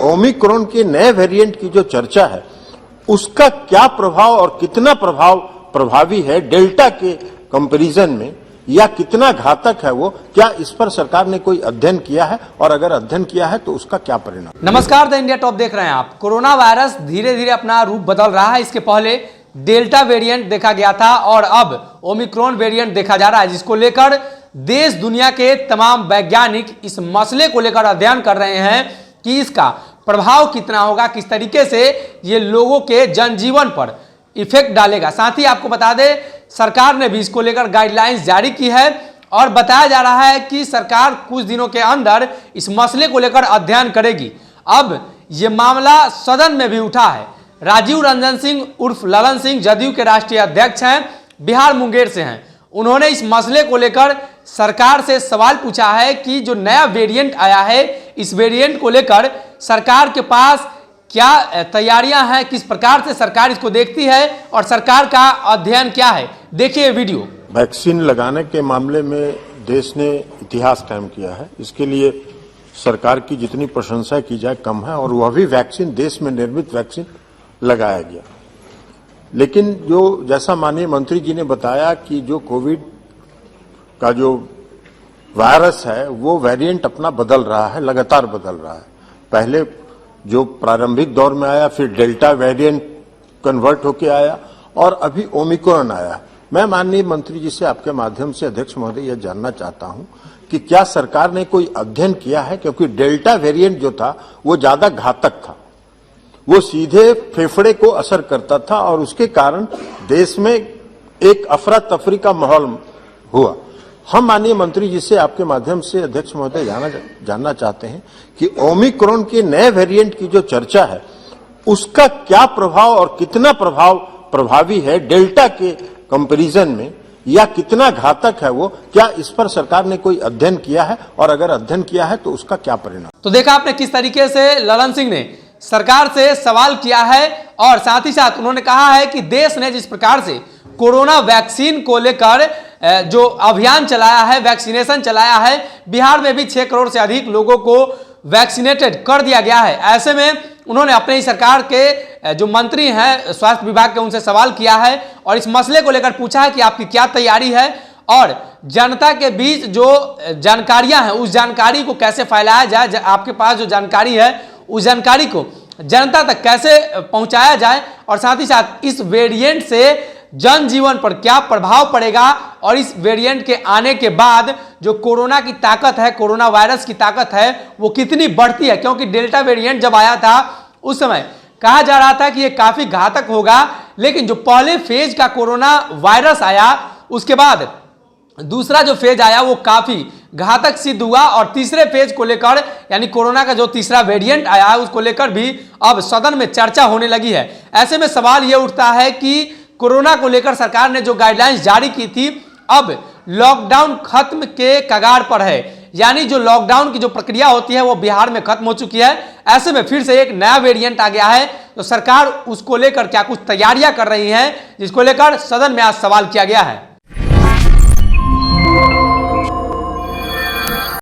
Omicron के नए variant की जो चर्चा है उसका क्या प्रभाव और कितना प्रभावी है डेल्टा के कंपैरिजन में, या कितना घातक है वो, क्या इस पर सरकार ने कोई अध्ययन किया है, और अगर अध्ययन किया है तो उसका क्या परिणाम? नमस्कार, द इंडिया टॉप देख रहे हैं आप। कोरोना वायरस धीरे धीरे अपना रूप बदल रहा है। इसके पहले डेल्टा वेरिएंट देखा गया था और अब ओमिक्रॉन वेरिएंट देखा जा रहा है, जिसको लेकर देश दुनिया के तमाम वैज्ञानिक इस मसले को लेकर अध्ययन कर रहे हैं कि इसका प्रभाव कितना होगा, किस तरीके से ये लोगों के जनजीवन पर इफेक्ट डालेगा। साथ ही आपको बता दें, सरकार ने भी इसको लेकर गाइडलाइंस जारी की है और बताया जा रहा है कि सरकार कुछ दिनों के अंदर इस मसले को लेकर अध्ययन करेगी। अब ये मामला सदन में भी उठा है। राजीव रंजन सिंह उर्फ ललन सिंह जदयू के राष्ट्रीय अध्यक्ष हैं, बिहार मुंगेर से हैं। उन्होंने इस मसले को लेकर सरकार से सवाल पूछा है कि जो नया वेरिएंट आया है, इस वेरिएंट को लेकर सरकार के पास क्या तैयारियां हैं, किस प्रकार से सरकार इसको देखती है और सरकार का अध्ययन क्या है। देखिए वीडियो। वैक्सीन लगाने के मामले में देश ने इतिहास कायम किया है। इसके लिए सरकार की जितनी प्रशंसा की जाए कम है, और वह भी वैक्सीन, देश में निर्मित वैक्सीन लगाया गया। लेकिन जो जैसा माननीय मंत्री जी ने बताया कि जो कोविड का जो वायरस है वो वेरिएंट अपना बदल रहा है, लगातार बदल रहा है। पहले जो प्रारंभिक दौर में आया, फिर डेल्टा वेरिएंट कन्वर्ट होके आया और अभी ओमिक्रॉन आया। मैं माननीय मंत्री जी से आपके माध्यम से अध्यक्ष महोदय यह जानना चाहता हूं कि क्या सरकार ने कोई अध्ययन किया है, क्योंकि डेल्टा वेरिएंट जो था वो ज्यादा घातक था, वो सीधे फेफड़े को असर करता था और उसके कारण देश में एक अफरा तफरी का माहौल हुआ। हम माननीय मंत्री जी से आपके माध्यम से अध्यक्ष महोदय जानना चाहते हैं कि ओमिक्रॉन के नए वेरिएंट की जो चर्चा है उसका क्या प्रभाव और कितना प्रभावी है डेल्टा के कंपैरिजन में, या कितना घातक है वो, क्या इस पर सरकार ने कोई अध्ययन किया है, और अगर अध्ययन किया है तो उसका क्या परिणाम? तो देखा आपने किस तरीके से ललन सिंह ने सरकार से सवाल किया है और साथ ही साथ उन्होंने कहा है कि देश ने जिस प्रकार से कोरोना वैक्सीन को लेकर जो अभियान चलाया है, वैक्सीनेशन चलाया है, बिहार में भी 6 करोड़ से अधिक लोगों को वैक्सीनेटेड कर दिया गया है। ऐसे में उन्होंने अपने ही सरकार के जो मंत्री हैं स्वास्थ्य विभाग के, उनसे सवाल किया है और इस मसले को लेकर पूछा है कि आपकी क्या तैयारी है और जनता के बीच जो जानकारियां हैं उस जानकारी को कैसे फैलाया जाए, आपके पास जो जानकारी है उस जानकारी को जनता तक कैसे पहुंचाया जाए, और साथ ही साथ इस वेरिएंट से जनजीवन पर क्या प्रभाव पड़ेगा और इस वेरिएंट के आने के बाद जो कोरोना की ताकत है, कोरोना वायरस की ताकत है, वो कितनी बढ़ती है। क्योंकि डेल्टा वेरिएंट जब आया था उस समय कहा जा रहा था कि ये काफी घातक होगा, लेकिन जो पहले फेज का कोरोना वायरस आया उसके बाद दूसरा जो फेज आया वो काफी घातक सिद्ध हुआ, और तीसरे फेज को लेकर यानी कोरोना का जो तीसरा वेरिएंट आया है उसको लेकर भी अब सदन में चर्चा होने लगी है। ऐसे में सवाल यह उठता है कि कोरोना को लेकर सरकार ने जो गाइडलाइंस जारी की थी, अब लॉकडाउन खत्म के कगार पर है, यानी जो लॉकडाउन की जो प्रक्रिया होती है वो बिहार में खत्म हो चुकी है। ऐसे में फिर से एक नया वेरिएंट आ गया है, तो सरकार उसको लेकर क्या कुछ तैयारियां कर रही है, जिसको लेकर सदन में आज सवाल किया गया है।